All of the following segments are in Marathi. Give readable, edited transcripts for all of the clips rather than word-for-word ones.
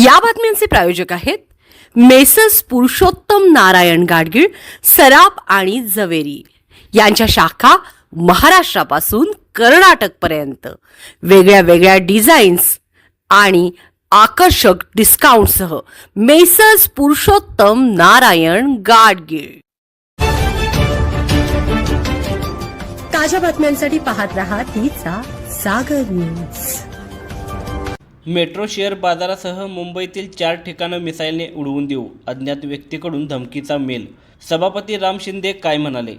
या बातम्यांचे प्रायोजक आहेत मेसर्स पुरुषोत्तम नारायण गाडगीळ, सराफ आणि जवेरी यांच्या शाखा महाराष्ट्रापासून कर्नाटकपर्यंत वेगळ्या वेगळ्या डिझाईन्स आणि आकर्षक डिस्काउंटसह मेसर्स पुरुषोत्तम नारायण गाडगीळ। ताज्या बातम्यांसाठी पाहत रहा तिचा सागर न्यूज। मेट्रो शेअर बाजारासह मुंबईतील 4 ठिकाणं मिसाईलने उडवून देऊ, अज्ञात व्यक्तीकडून धमकीचा मेल। सभापती राम शिंदे काय म्हणाले?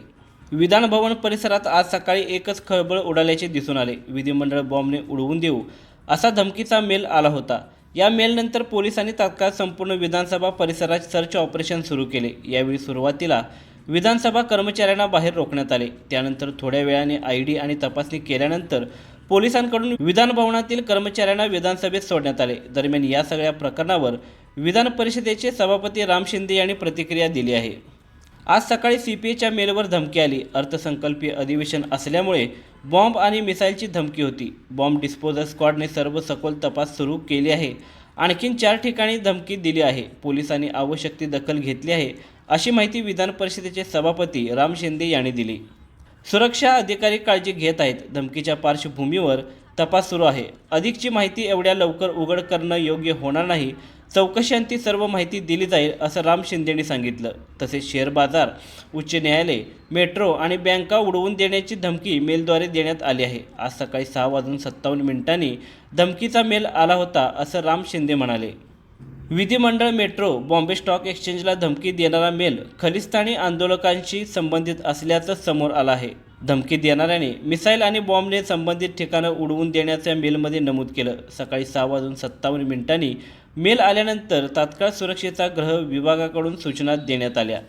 विधान भवन परिसरात आज सकाळी एकच खळबळ उडाल्याचे दिसून आले। विधिमंडळ बॉम्बने उडवून देऊ असा धमकीचा मेल आला होता। या मेलनंतर पोलिसांनी तात्काळ संपूर्ण विधानसभा परिसरात सर्च ऑपरेशन सुरू केले। यावेळी सुरुवातीला विधानसभा कर्मचाऱ्यांना बाहेर रोखण्यात आले। त्यानंतर थोड्या वेळाने आयडी आणि तपासणी केल्यानंतर पोलिसांकडून विधान भवनातील कर्मचाऱ्यांना विधानसभेत सोडण्यात आले। दरम्यान या सगळ्या प्रकरणावर विधान परिषदेचे सभापती राम शिंदे यांनी प्रतिक्रिया दिली आहे। आज सकाळी सीपीएच्या मेलवर धमकी आली। अर्थसंकल्पीय अधिवेशन असल्यामुळे बॉम्ब आणि मिसाईलची धमकी होती। बॉम्ब डिस्पोजल स्क्वॉडने सर्व सखोल तपास सुरू केले आहे। आणखीन 4 ठिकाणी धमकी दिली आहे। पोलिसांनी आवश्यक ती दखल घेतली आहे, अशी माहिती विधान परिषदेचे सभापती राम शिंदे यांनी दिली। सुरक्षा अधिकारी काळजी घेत आहेत। धमकीच्या पार्श्वभूमीवर तपास सुरू आहे। अधिकची माहिती एवढ्या लवकर उघड करणं योग्य होणार नाही। चौकशीअंती सर्व माहिती दिली जाईल, असं राम शिंदेंनी सांगितलं। तसेच शेअर बाजार, उच्च न्यायालय, मेट्रो आणि बँका उडवून देण्याची धमकी मेलद्वारे देण्यात आली आहे। आज सकाळी 6:57 धमकीचा मेल आला होता, असं राम शिंदे म्हणाले। विधिमंडळ, मेट्रो, बॉम्बे स्टॉक एक्सचेंजला धमकी देणारा मेल खलिस्तानी आंदोलकांशी संबंधित असल्याचं समोर आलं आहे। धमकी देणाऱ्याने मिसाईल आणि बॉम्बने संबंधित ठिकाणं उडवून देण्याच्या मेलमध्ये नमूद केलं। सकाळी 6:57 मेल आल्यानंतर तात्काळ सुरक्षेचा गृह विभागाकडून सूचना देण्यात आल्या।